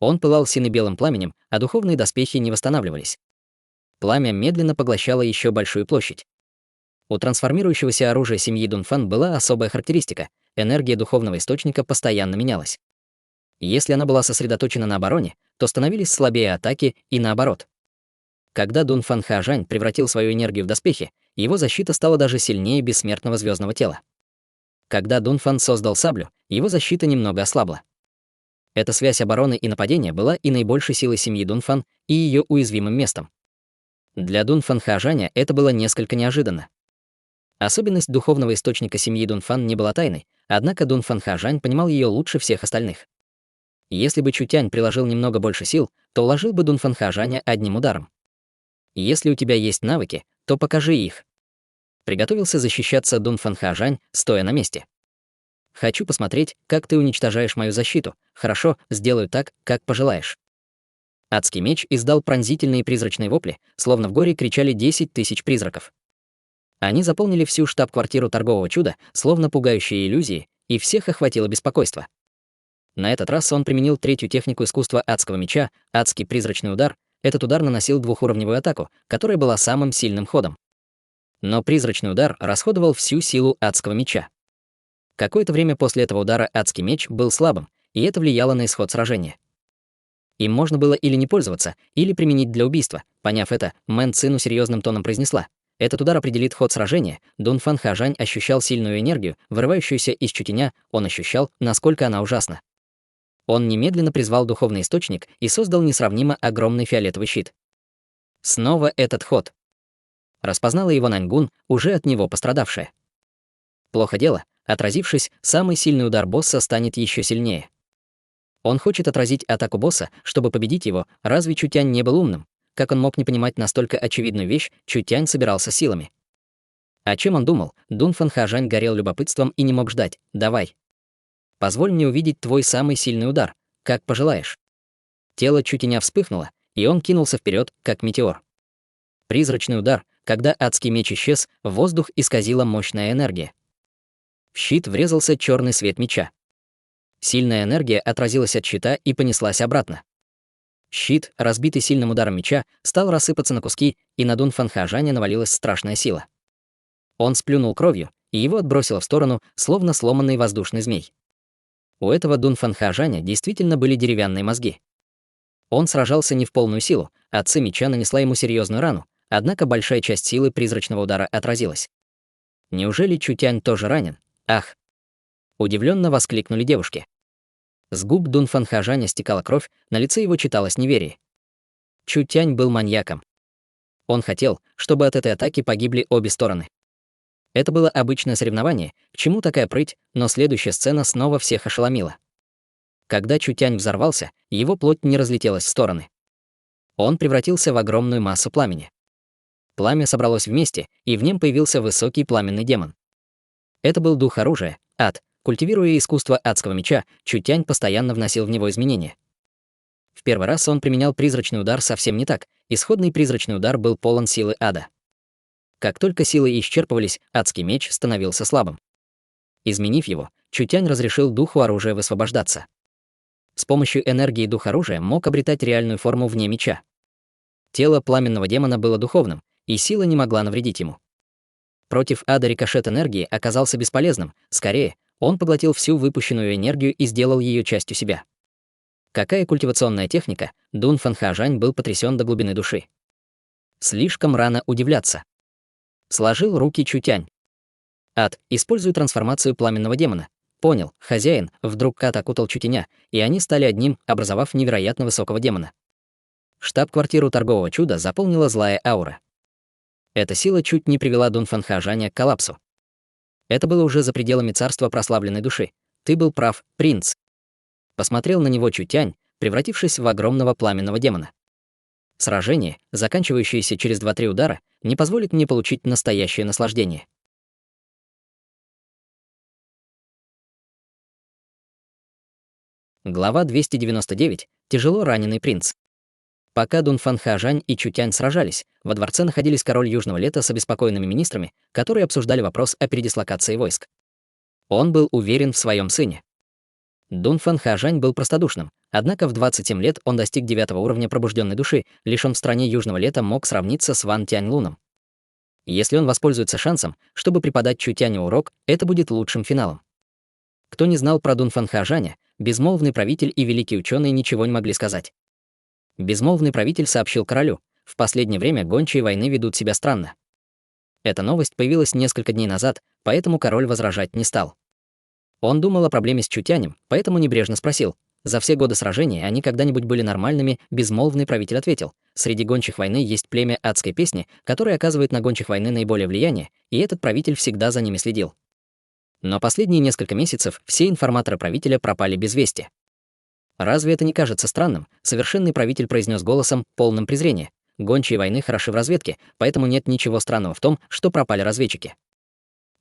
Он пылал сине-белым пламенем, а духовные доспехи не восстанавливались. Пламя медленно поглощало еще большую площадь. У трансформирующегося оружия семьи Дунфан была особая характеристика — энергия духовного источника постоянно менялась. Если она была сосредоточена на обороне, то становились слабее атаки и наоборот. Когда Дунфан Хаожань превратил свою энергию в доспехи, его защита стала даже сильнее бессмертного звездного тела. Когда Дунфан создал саблю, его защита немного ослабла. Эта связь обороны и нападения была и наибольшей силой семьи Дунфан, и ее уязвимым местом. Для Дунфан Хаожаня это было несколько неожиданно. Особенность духовного источника семьи Дунфан не была тайной, однако Дунфан Хаожань понимал ее лучше всех остальных. Если бы Чутянь приложил немного больше сил, то уложил бы Дунфан Хаожаня одним ударом. Если у тебя есть навыки, то покажи их. Приготовился защищаться Дунфан Хаожань, стоя на месте. Хочу посмотреть, как ты уничтожаешь мою защиту. Хорошо, сделаю так, как пожелаешь. Адский меч издал пронзительные призрачные вопли, словно в горе кричали 10 тысяч призраков. Они заполнили всю штаб-квартиру торгового чуда, словно пугающие иллюзии, и всех охватило беспокойство. На этот раз он применил третью технику искусства адского меча — адский призрачный удар. Этот удар наносил двухуровневую атаку, которая была самым сильным ходом. Но призрачный удар расходовал всю силу адского меча. Какое-то время после этого удара адский меч был слабым, и это влияло на исход сражения. Им можно было или не пользоваться, или применить для убийства. Поняв это, Мэн Цину серьезным тоном произнесла: «Этот удар определит ход сражения». Дунфан Хаожань ощущал сильную энергию, вырывающуюся из Чутяня, он ощущал, насколько она ужасна. Он немедленно призвал духовный источник и создал несравнимо огромный фиолетовый щит. Снова этот ход. Распознала его Наньгун, уже от него пострадавшая. Плохо дело, отразившись, самый сильный удар босса станет еще сильнее. Он хочет отразить атаку босса, чтобы победить его. Разве Чутянь не был умным? Как он мог не понимать настолько очевидную вещь? Чутянь собирался силами. О чем он думал? Дунфан Хаожань горел любопытством и не мог ждать. «Давай. Позволь мне увидеть твой самый сильный удар. Как пожелаешь». Тело Чутяня вспыхнуло, и он кинулся вперед, как метеор. Призрачный удар. Когда адский меч исчез, воздух исказила мощная энергия. В щит врезался черный свет меча. Сильная энергия отразилась от щита и понеслась обратно. Щит, разбитый сильным ударом меча, стал рассыпаться на куски, и на Дунфан Хаожаня навалилась страшная сила. Он сплюнул кровью, и его отбросило в сторону, словно сломанный воздушный змей. У этого Дунфан Хаожаня действительно были деревянные мозги. Он сражался не в полную силу, а ци меча нанесла ему серьезную рану, однако большая часть силы призрачного удара отразилась. Неужели Чутянь тоже ранен? Ах! Удивленно воскликнули девушки. С губ Дунфан Хаожаня стекала кровь, на лице его читалось неверие. Чутянь был маньяком. Он хотел, чтобы от этой атаки погибли обе стороны. Это было обычное соревнование, к чему такая прыть, но следующая сцена снова всех ошеломила. Когда Чутянь взорвался, его плоть не разлетелась в стороны. Он превратился в огромную массу пламени. Пламя собралось вместе, и в нем появился высокий пламенный демон. Это был дух оружия, ад. Культивируя искусство адского меча, Чутянь постоянно вносил в него изменения. В первый раз он применял призрачный удар совсем не так. Исходный призрачный удар был полон силы ада. Как только силы исчерпывались, адский меч становился слабым. Изменив его, Чутянь разрешил духу оружия высвобождаться. С помощью энергии дух оружия мог обретать реальную форму вне меча. Тело пламенного демона было духовным, и сила не могла навредить ему. Против ада рикошет энергии оказался бесполезным, скорее, он поглотил всю выпущенную энергию и сделал ее частью себя. Какая культивационная техника, Дун Фанхаожань был потрясен до глубины души. Слишком рано удивляться. Сложил руки Чутянь. Ад, используй трансформацию пламенного демона. Понял, хозяин, вдруг ад окутал Чутяня, и они стали одним, образовав невероятно высокого демона. Штаб-квартиру торгового чуда заполнила злая аура. Эта сила чуть не привела Дун Фанхаожаня к коллапсу. Это было уже за пределами царства прославленной души. Ты был прав, принц. Посмотрел на него Чутянь, превратившись в огромного пламенного демона. Сражение, заканчивающееся через 2-3 удара, не позволит мне получить настоящее наслаждение. Глава 299. Тяжело раненый принц. Пока Дун Фанхаожань и Чутянь сражались, во дворце находились король Южного Лета с обеспокоенными министрами, которые обсуждали вопрос о передислокации войск. Он был уверен в своем сыне. Дун Фанхаожань был простодушным, однако в 27 лет он достиг 9-го уровня пробужденной души, лишь он в стране Южного Лета мог сравниться с Ван Тяньлуном. Если он воспользуется шансом, чтобы преподать Чутяню урок, это будет лучшим финалом. Кто не знал про Дун Фанхаожаня, безмолвный правитель и великий ученый ничего не могли сказать. Безмолвный правитель сообщил королю: в последнее время гончие войны ведут себя странно. Эта новость появилась несколько дней назад, поэтому король возражать не стал. Он думал о проблеме с Чутянем, поэтому небрежно спросил: за все годы сражений они когда-нибудь были нормальными? Безмолвный правитель ответил: среди гончих войны есть племя адской песни, которое оказывает на гончих войны наиболее влияние, и этот правитель всегда за ними следил. Но последние несколько месяцев все информаторы правителя пропали без вести. Разве это не кажется странным? Совершенный правитель произнес голосом, полным презрения: гончие войны хороши в разведке, поэтому нет ничего странного в том, что пропали разведчики.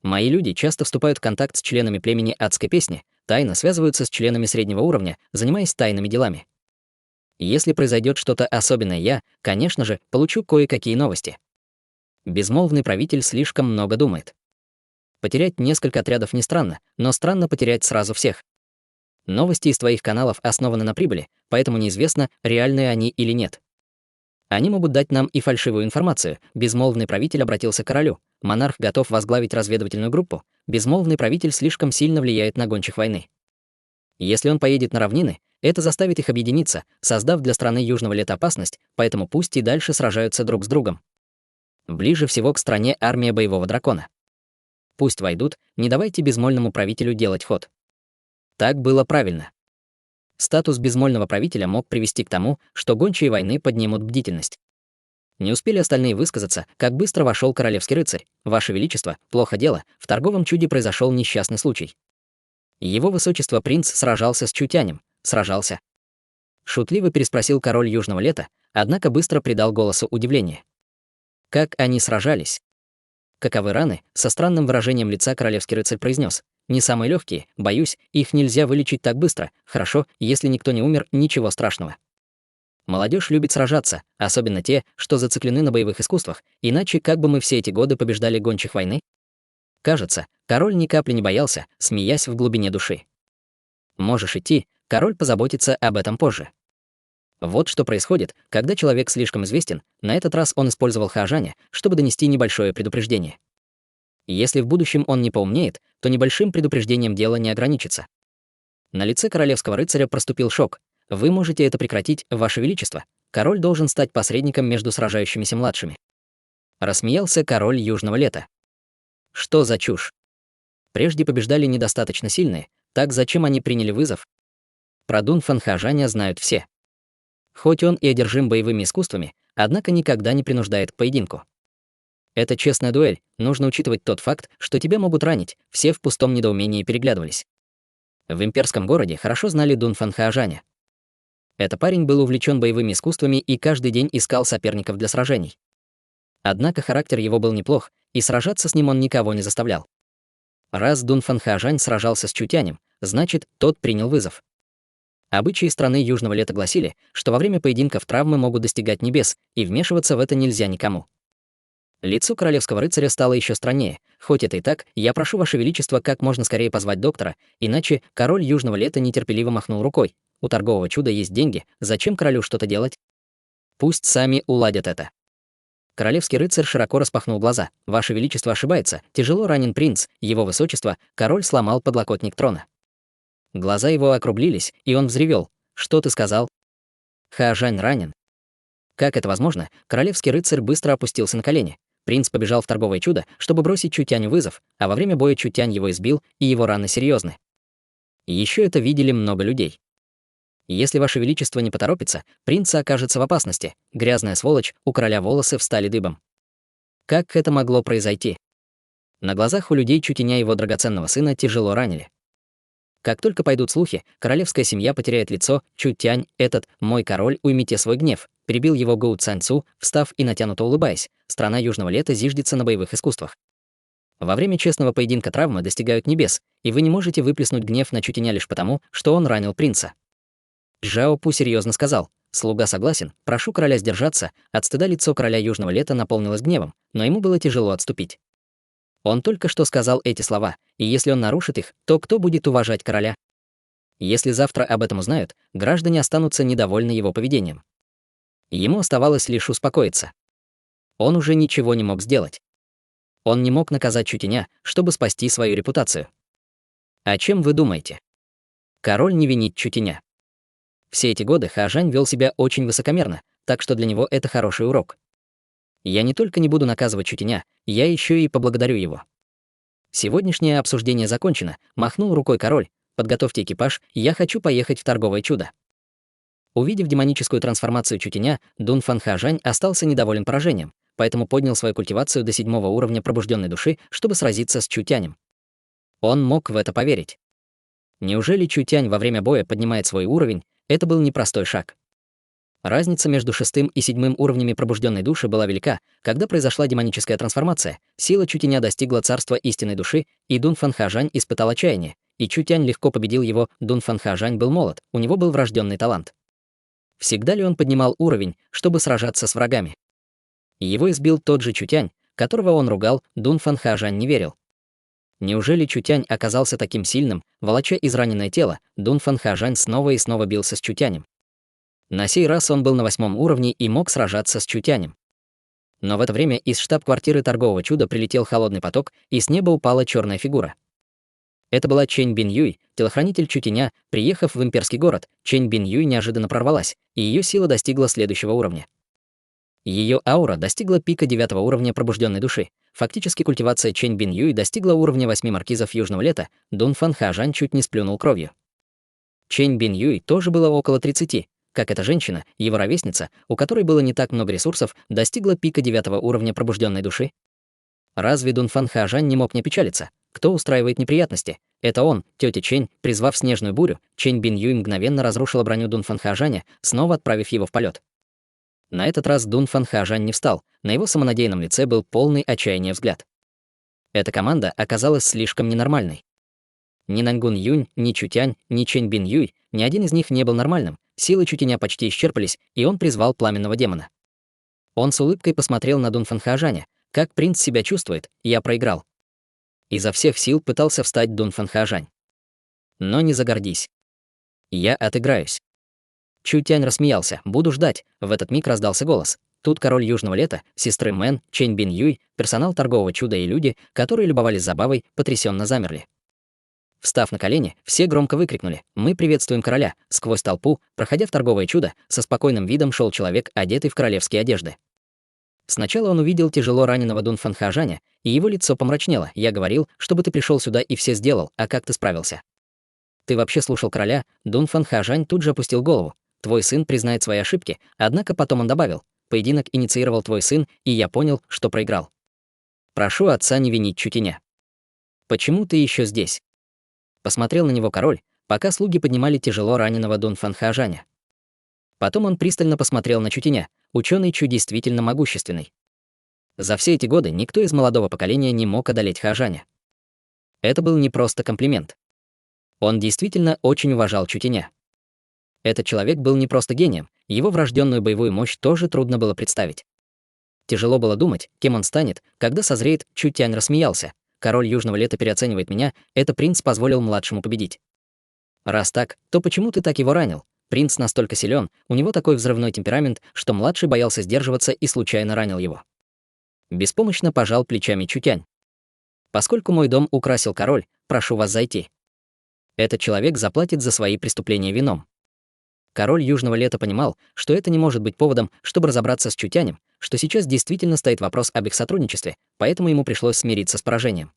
Мои люди часто вступают в контакт с членами племени адской песни, тайно связываются с членами среднего уровня, занимаясь тайными делами. Если произойдет что-то особенное, я, конечно же, получу кое-какие новости. Безмолвный правитель слишком много думает. Потерять несколько отрядов не странно, но странно потерять сразу всех. Новости из твоих каналов основаны на прибыли, поэтому неизвестно, реальные они или нет. Они могут дать нам и фальшивую информацию. Безмолвный правитель обратился к королю. Монарх готов возглавить разведывательную группу. Безмолвный правитель слишком сильно влияет на гончих войны. Если он поедет на равнины, это заставит их объединиться, создав для страны Южного Лета опасность, поэтому пусть и дальше сражаются друг с другом. Ближе всего к стране армия боевого дракона. Пусть войдут, не давайте безмольному правителю делать ход. Так было правильно. Статус безмольного правителя мог привести к тому, что гончие войны поднимут бдительность. Не успели остальные высказаться, как быстро вошел королевский рыцарь. Ваше Величество, плохо дело, в торговом чуде произошел несчастный случай. Его высочество принц сражался с Чутянем. Сражался. Шутливо переспросил король Южного Лета, однако быстро придал голосу удивление. Как они сражались? Каковы раны? Со странным выражением лица королевский рыцарь произнес: не самые легкие, боюсь, их нельзя вылечить так быстро. Хорошо, если никто не умер, ничего страшного. Молодежь любит сражаться, особенно те, что зациклены на боевых искусствах, иначе как бы мы все эти годы побеждали гончих войны? Кажется, король ни капли не боялся, смеясь в глубине души. Можешь идти, король позаботится об этом позже. Вот что происходит, когда человек слишком известен. На этот раз он использовал Хаожаня, чтобы донести небольшое предупреждение. Если в будущем он не поумнеет, то небольшим предупреждением дело не ограничится. На лице королевского рыцаря проступил шок. Вы можете это прекратить, Ваше Величество. Король должен стать посредником между сражающимися младшими. Рассмеялся король Южного Лета. Что за чушь? Прежде побеждали недостаточно сильные, так зачем они приняли вызов? Про Дун Фанхаожаня знают все. Хоть он и одержим боевыми искусствами, однако никогда не принуждает к поединку. Это честная дуэль, нужно учитывать тот факт, что тебя могут ранить, все в пустом недоумении переглядывались. В имперском городе хорошо знали Дун Фанхаожаня. Этот парень был увлечен боевыми искусствами и каждый день искал соперников для сражений. Однако характер его был неплох, и сражаться с ним он никого не заставлял. Раз Дун Фанхаожань сражался с Чутянем, значит, тот принял вызов. Обычаи страны Южного Лета гласили, что во время поединков травмы могут достигать небес, и вмешиваться в это нельзя никому. Лицо королевского рыцаря стало еще страннее. Хоть это и так, я прошу Ваше Величество как можно скорее позвать доктора, иначе король Южного Лета нетерпеливо махнул рукой. у торгового чуда есть деньги, зачем королю что-то делать? Пусть сами уладят это. Королевский рыцарь широко распахнул глаза. «Ваше Величество ошибается. Тяжело ранен принц. Его Высочество, король сломал подлокотник трона». Глаза его округлились, и он взревел. «Что ты сказал?» «Хаожань ранен». Как это возможно? Королевский рыцарь быстро опустился на колени. Принц побежал в торговое чудо, чтобы бросить Чутяню вызов, а во время боя Чутянь его избил, и его раны серьезны. Еще это видели много людей. Если Ваше Величество не поторопится, принц окажется в опасности. Грязная сволочь, у короля волосы встали дыбом. Как это могло произойти? На глазах у людей Чутяня его драгоценного сына тяжело ранили. Как только пойдут слухи, королевская семья потеряет лицо. Чутянь, этот «мой король, уймите свой гнев», перебил его Гоу Цаньцу, встав и натянуто улыбаясь. Страна Южного лета зиждется на боевых искусствах. Во время честного поединка травмы достигают небес, и вы не можете выплеснуть гнев на Чутяня лишь потому, что он ранил принца. Жао Пу серьезно сказал: «Слуга согласен, прошу короля сдержаться». От стыда лицо короля Южного лета наполнилось гневом, но ему было тяжело отступить. Он только что сказал эти слова, и если он нарушит их, то кто будет уважать короля? Если завтра об этом узнают, граждане останутся недовольны его поведением. Ему оставалось лишь успокоиться. Он уже ничего не мог сделать. Он не мог наказать Чутяня, чтобы спасти свою репутацию. О чем вы думаете? Король не винит Чутяня. Все эти годы Хаожань вел себя очень высокомерно, так что для него это хороший урок. Я не только не буду наказывать Чутяня, я еще и поблагодарю его. Сегодняшнее обсуждение закончено, махнул рукой король. Подготовьте экипаж, я хочу поехать в торговое чудо. Увидев демоническую трансформацию Чутяня, Дунфан Хаожань остался недоволен поражением, поэтому поднял свою культивацию до 7-го уровня пробужденной души, чтобы сразиться с Чутянем. Он мог в это поверить. Неужели Чутянь во время боя поднимает свой уровень? Это был непростой шаг. Разница между 6-м и 7-м уровнями пробужденной души была велика. Когда произошла демоническая трансформация, сила Чутяня достигла царства истинной души, и Дунфан Хаожань испытал отчаяние, и Чутянь легко победил его. Дунфан Хаожань был молод, у него был врожденный талант. Всегда ли он поднимал уровень, чтобы сражаться с врагами? Его избил тот же Чутянь, которого он ругал. Дунфан Хаожань не верил. Неужели Чутянь оказался таким сильным? Волоча израненное тело, Дунфан Хаожань снова и снова бился с Чутянем. На сей раз он был на 8-м уровне и мог сражаться с Чутянем. Но в это время из штаб-квартиры торгового чуда прилетел холодный поток, и с неба упала черная фигура. Это была Чэнь Бин Юй, телохранитель Чутяня. Приехав в имперский город, Чэнь Бин Юй неожиданно прорвалась, и ее сила достигла следующего уровня. Ее аура достигла пика 9-го уровня пробужденной души. Фактически культивация Чэнь Бин Юй достигла уровня 8 маркизов Южного лета. Дунфан Хаожань чуть не сплюнул кровью. Чэнь Бин Юй тоже было около 30, как эта женщина, его ровесница, у которой было не так много ресурсов, достигла пика 9-го уровня пробужденной души. Разве Дунфан Хаожань не мог не печалиться? Кто устраивает неприятности? Это он, тетя Чэнь. Призвав снежную бурю, Чэнь Бин Юй мгновенно разрушила броню Дунфан Хаожаня, снова отправив его в полет. На этот раз Дунфан Хаожань не встал, на его самонадеянном лице был полный отчаяния взгляд. Эта команда оказалась слишком ненормальной. Ни Нангун Юнь, ни Чутянь, ни Чэнь Бин Юй, ни один из них не был нормальным, силы Чутяня почти исчерпались, и он призвал пламенного демона. Он с улыбкой посмотрел на Дунфан Хаожаня. «Как принц себя чувствует? Я проиграл». Изо всех сил пытался встать Дунфан Хаожань. «Но не загордись. Я отыграюсь». Чутянь рассмеялся. «Буду ждать». В этот миг раздался голос. Тут король Южного лета, сестры Мэн, Чэнь Бин Юй, персонал торгового чуда и люди, которые любовались забавой, потрясенно замерли. Встав на колени, все громко выкрикнули: «Мы приветствуем короля!» Сквозь толпу, проходя в торговое чудо, со спокойным видом шел человек, одетый в королевские одежды. Сначала он увидел тяжело раненого Дунфан Хаожаня, и его лицо помрачнело. «Я говорил, чтобы ты пришел сюда и все сделал, а как ты справился? Ты вообще слушал короля?» Дунфан Хаожань тут же опустил голову. «Твой сын признает свои ошибки», однако потом он добавил: «Поединок инициировал твой сын, и я понял, что проиграл. Прошу отца не винить Чутяня. Почему ты еще здесь?» Посмотрел на него король, пока слуги поднимали тяжело раненого Дунфан Хаожаня. Потом он пристально посмотрел на Чутяня. Ученый Чу действительно могущественный. За все эти годы никто из молодого поколения не мог одолеть Хаожаня. Это был не просто комплимент. Он действительно очень уважал Чутяня. Этот человек был не просто гением, его врожденную боевую мощь тоже трудно было представить. Тяжело было думать, кем он станет, когда созреет. Чутянь рассмеялся. «Король Южного лета переоценивает меня, это принц позволил младшему победить. Раз так, то почему ты так его ранил?» Принц настолько силен, у него такой взрывной темперамент, что младший боялся сдерживаться и случайно ранил его. Беспомощно пожал плечами Чутянь. Поскольку мой дом украсил король, прошу вас зайти. Этот человек заплатит за свои преступления вином. Король Южного Лета понимал, что это не может быть поводом, чтобы разобраться с Чутянем, что сейчас действительно стоит вопрос об их сотрудничестве, поэтому ему пришлось смириться с поражением.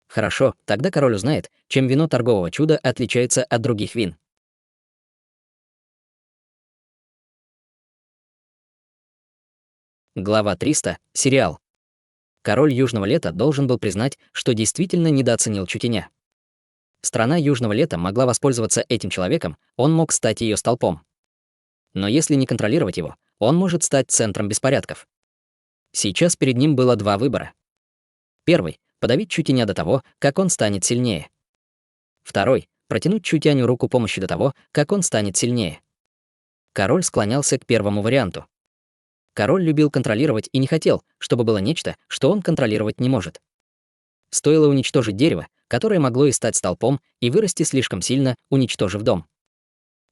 Хорошо, тогда король узнает, чем вино торгового чуда отличается от других вин. Глава 300. Сериал. Король Южного Лета должен был признать, что действительно недооценил Чутяня. Страна Южного Лета могла воспользоваться этим человеком, он мог стать ее столпом. Но если не контролировать его, он может стать центром беспорядков. Сейчас перед ним было два выбора. Первый — подавить Чутяня до того, как он станет сильнее. Второй — протянуть Чутяню руку помощи до того, как он станет сильнее. Король склонялся к первому варианту. Король любил контролировать и не хотел, чтобы было нечто, что он контролировать не может. Стоило уничтожить дерево, которое могло и стать столпом, и вырасти слишком сильно, уничтожив дом.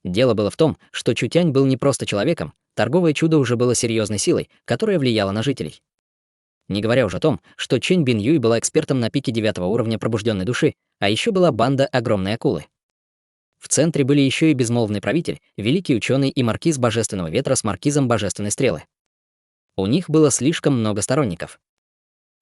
Дело было в том, что Чутянь был не просто человеком, торговое чудо уже было серьезной силой, которая влияла на жителей. Не говоря уже о том, что Чэнь Бин Юй была экспертом на пике 9-го уровня пробужденной души, а еще была банда огромной акулы. В центре были еще и безмолвный правитель, великий ученый и маркиз Божественного Ветра с маркизом Божественной Стрелы. У них было слишком много сторонников.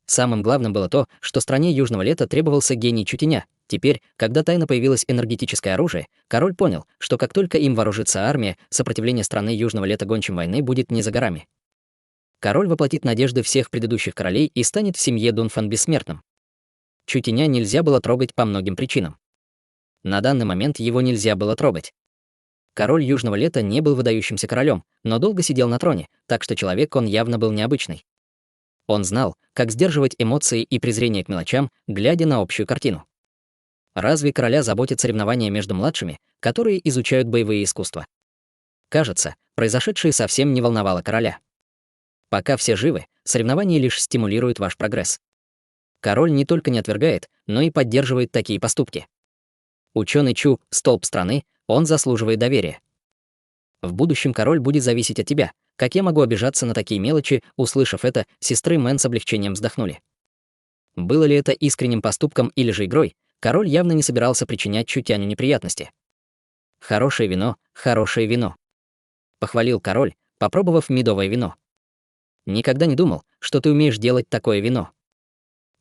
Самым главным было то, что стране Южного Лета требовался гений Чутяня. Теперь, когда тайно появилось энергетическое оружие, король понял, что как только им вооружится армия, сопротивление страны Южного Лета гончим войны будет не за горами. Король воплотит надежды всех предыдущих королей и станет в семье Дунфан бессмертным. Чутяня нельзя было трогать по многим причинам. На данный момент его нельзя было трогать. Король Южного Лета не был выдающимся королем, но долго сидел на троне, так что человек он явно был необычный. Он знал, как сдерживать эмоции и презрение к мелочам, глядя на общую картину. Разве короля заботит соревнования между младшими, которые изучают боевые искусства? Кажется, произошедшее совсем не волновало короля. Пока все живы, соревнования лишь стимулируют ваш прогресс. Король не только не отвергает, но и поддерживает такие поступки. Ученый Чу — столб страны, он заслуживает доверия. В будущем король будет зависеть от тебя. Как я могу обижаться на такие мелочи, услышав это, сестры Мэн с облегчением вздохнули. Было ли это искренним поступком или же игрой, король явно не собирался причинять Чутяню неприятности. «Хорошее вино, хорошее вино», — похвалил король, попробовав медовое вино. «Никогда не думал, что ты умеешь делать такое вино.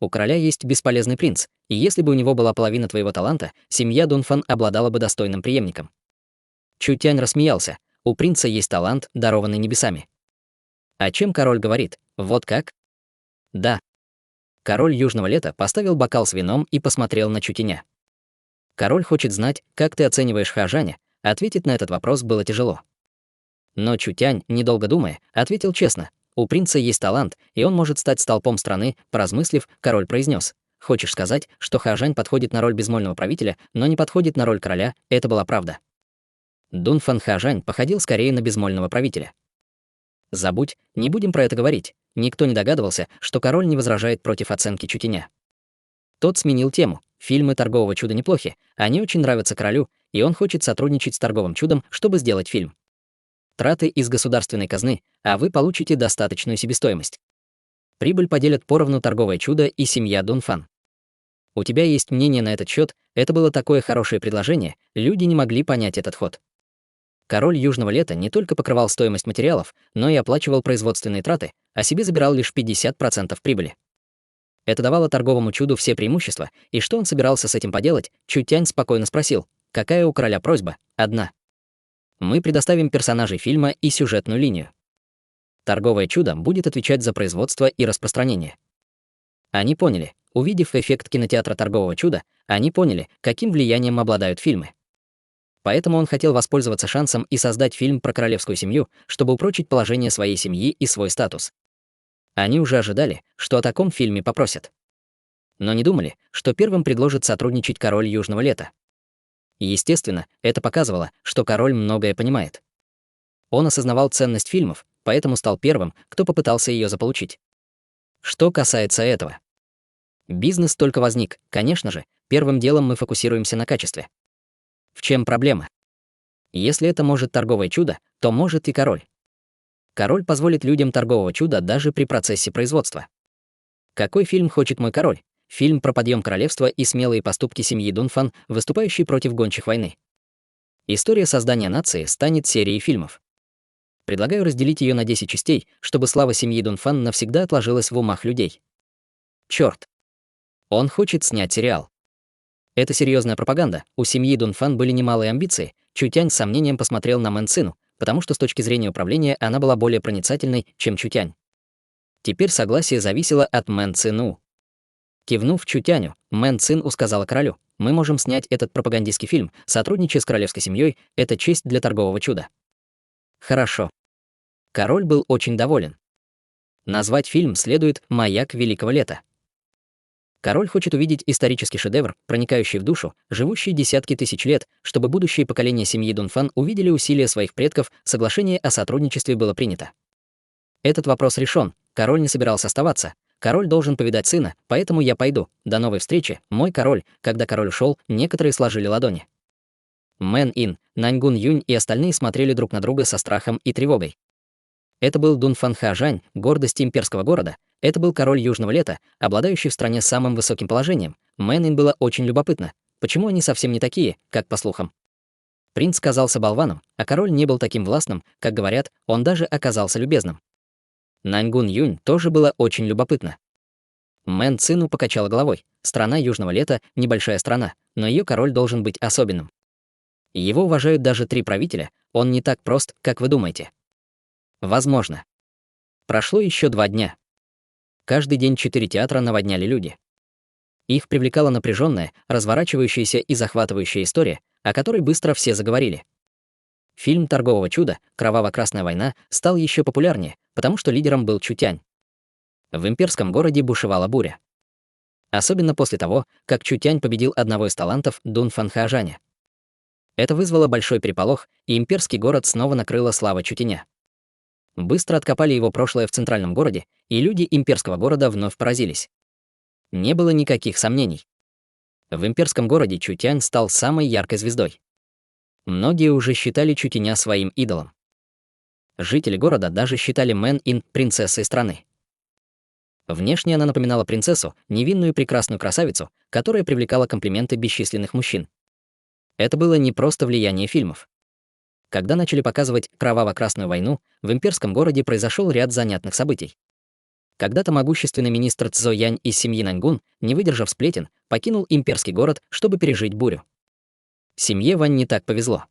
У короля есть бесполезный принц, и если бы у него была половина твоего таланта, семья Дунфан обладала бы достойным преемником». Чутянь рассмеялся. У принца есть талант, дарованный небесами. О чем король говорит? Вот как? Да. Король Южного Лета поставил бокал с вином и посмотрел на Чутяня. Король хочет знать, как ты оцениваешь Хаожаня. Ответить на этот вопрос было тяжело. Но Чутянь, недолго думая, ответил честно. У принца есть талант, и он может стать столпом страны. Поразмыслив, король произнес: «Хочешь сказать, что Хаожань подходит на роль безмольного правителя, но не подходит на роль короля?» Это была правда. Дунфан Хаожань походил скорее на безмольного правителя. Забудь, не будем про это говорить. Никто не догадывался, что король не возражает против оценки Чутяня. Тот сменил тему. Фильмы торгового чуда неплохи, они очень нравятся королю, и он хочет сотрудничать с торговым чудом, чтобы сделать фильм. Траты из государственной казны, а вы получите достаточную себестоимость. Прибыль поделят поровну торговое чудо и семья Дунфан. У тебя есть мнение на этот счет? Это было такое хорошее предложение, люди не могли понять этот ход. Король Южного Лета не только покрывал стоимость материалов, но и оплачивал производственные траты, а себе забирал лишь 50% прибыли. Это давало торговому чуду все преимущества, и что он собирался с этим поделать, Чутянь спокойно спросил: «Какая у короля просьба?» «Одна. Мы предоставим персонажей фильма и сюжетную линию. Торговое чудо будет отвечать за производство и распространение». Они поняли. Увидев эффект кинотеатра торгового чуда, они поняли, каким влиянием обладают фильмы. Поэтому он хотел воспользоваться шансом и создать фильм про королевскую семью, чтобы упрочить положение своей семьи и свой статус. Они уже ожидали, что о таком фильме попросят. Но не думали, что первым предложит сотрудничать король Южного Лета. Естественно, это показывало, что король многое понимает. Он осознавал ценность фильмов, поэтому стал первым, кто попытался ее заполучить. Что касается этого. Бизнес только возник, конечно же, первым делом мы фокусируемся на качестве. В чем проблема? Если это может торговое чудо, то может и король. Король позволит людям торгового чуда даже при процессе производства. Какой фильм хочет мой король? Фильм про подъем королевства и смелые поступки семьи Дунфан, выступающей против гончих войны. История создания нации станет серией фильмов. Предлагаю разделить ее на 10 частей, чтобы слава семьи Дунфан навсегда отложилась в умах людей. Черт! Он хочет снять сериал. Это серьезная пропаганда. У семьи Дунфан были немалые амбиции. Чутянь с сомнением посмотрел на Мэн Цину, потому что с точки зрения управления она была более проницательной, чем Чутянь. Теперь согласие зависело от Мэн Цину. Кивнув Чутяню, Мэн Цин сказала королю: «Мы можем снять этот пропагандистский фильм, сотрудничая с королевской семьей, это честь для торгового чуда». Хорошо. Король был очень доволен. Назвать фильм следует «Маяк великого лета». Король хочет увидеть исторический шедевр, проникающий в душу, живущий десятки тысяч лет, чтобы будущие поколения семьи Дунфан увидели усилия своих предков, соглашение о сотрудничестве было принято. Этот вопрос решен, король не собирался оставаться. Король должен повидать сына, поэтому я пойду. До новой встречи, мой король. Когда король ушел, некоторые сложили ладони. Мэн Ин, Наньгун Юнь и остальные смотрели друг на друга со страхом и тревогой. Это был Дунфан Хажань, гордость имперского города. Это был король Южного лета, обладающий в стране самым высоким положением. Мэн Ин было очень любопытно. Почему они совсем не такие, как по слухам? Принц казался болваном, а король не был таким властным, как говорят, он даже оказался любезным. Наньгун Юнь тоже было очень любопытно. Мэн Цину покачала головой. Страна Южного лета — небольшая страна, но ее король должен быть особенным. Его уважают даже 3 правителя, он не так прост, как вы думаете. Возможно. Прошло еще 2 дня. Каждый день 4 театра наводняли люди. Их привлекала напряженная, разворачивающаяся и захватывающая история, о которой быстро все заговорили. Фильм торгового чуда «Кроваво-красная война» стал еще популярнее, потому что лидером был Чутянь. В имперском городе бушевала буря. Особенно после того, как Чутянь победил одного из талантов Дунфан Хажаня. Это вызвало большой переполох, и имперский город снова накрыла слава Чутяня. Быстро откопали его прошлое в центральном городе, и люди имперского города вновь поразились. Не было никаких сомнений. В имперском городе Чутянь стал самой яркой звездой. Многие уже считали Чутяня своим идолом. Жители города даже считали Мэн Ин принцессой страны. Внешне она напоминала принцессу, невинную и прекрасную красавицу, которая привлекала комплименты бесчисленных мужчин. Это было не просто влияние фильмов. Когда начали показывать «Кроваво-красную войну», в имперском городе произошел ряд занятных событий. Когда-то могущественный министр Цзо Янь из семьи Наньгун, не выдержав сплетен, покинул имперский город, чтобы пережить бурю. Семье Ван не так повезло.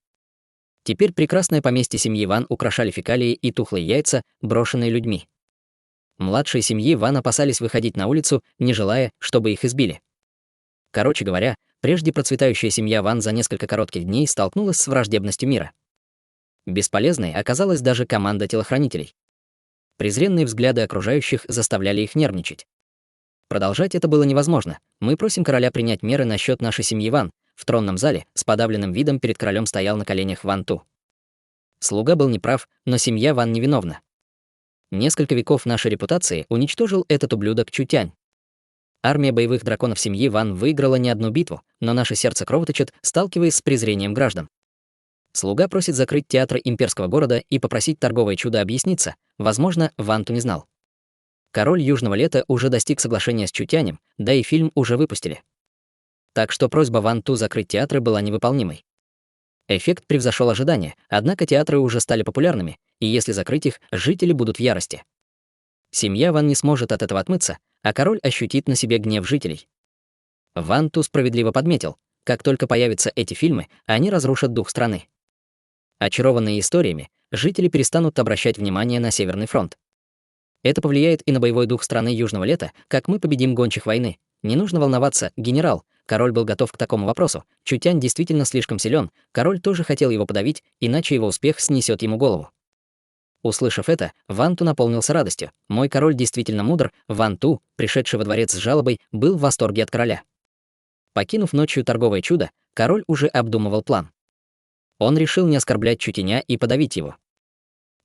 Теперь прекрасное поместье семьи Ван украшали фекалии и тухлые яйца, брошенные людьми. Младшие семьи Ван опасались выходить на улицу, не желая, чтобы их избили. Короче говоря, прежде процветающая семья Ван за несколько коротких дней столкнулась с враждебностью мира. Бесполезной оказалась даже команда телохранителей. Презренные взгляды окружающих заставляли их нервничать. Продолжать это было невозможно. Мы просим короля принять меры насчет нашей семьи Ван. В тронном зале с подавленным видом перед королем стоял на коленях Ван Ту. Слуга был неправ, но семья Ван невиновна. Несколько веков нашей репутации уничтожил этот ублюдок Чутянь. Армия боевых драконов семьи Ван выиграла не одну битву, но наше сердце кровоточит, сталкиваясь с презрением граждан. Слуга просит закрыть театры имперского города и попросить торговое чудо объясниться. Возможно, Ван Ту не знал. Король Южного лета уже достиг соглашения с Чутянем, да и фильм уже выпустили. Так что просьба Ван Ту закрыть театры была невыполнимой. Эффект превзошел ожидания, однако театры уже стали популярными, и если закрыть их, жители будут в ярости. Семья Ван не сможет от этого отмыться, а король ощутит на себе гнев жителей. Ван Ту справедливо подметил, как только появятся эти фильмы, они разрушат дух страны. Очарованные историями, жители перестанут обращать внимание на Северный фронт. Это повлияет и на боевой дух страны Южного лета, как мы победим гончих войны. Не нужно волноваться, генерал. Король был готов к такому вопросу. Чутянь действительно слишком силен. Король тоже хотел его подавить, иначе его успех снесет ему голову. Услышав это, Ван Ту наполнился радостью. Мой король действительно мудр. Ван Ту, пришедший во дворец с жалобой, был в восторге от короля. Покинув ночью торговое чудо, король уже обдумывал план. Он решил не оскорблять Чутяня и подавить его.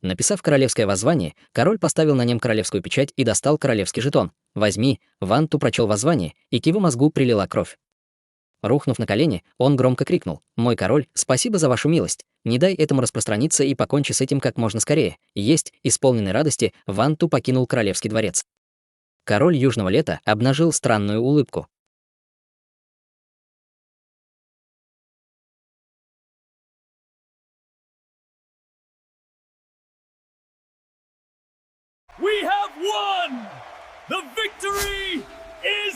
Написав королевское воззвание, король поставил на нем королевскую печать и достал королевский жетон. «Возьми», Ван Ту прочел воззвание, и к его мозгу прилила кровь. Рухнув на колени, он громко крикнул: «Мой король, спасибо за вашу милость. Не дай этому распространиться и покончи с этим как можно скорее». Есть, исполненный радости, Ван Ту покинул королевский дворец. Король Южного Лета обнажил странную улыбку. We have won! The victory is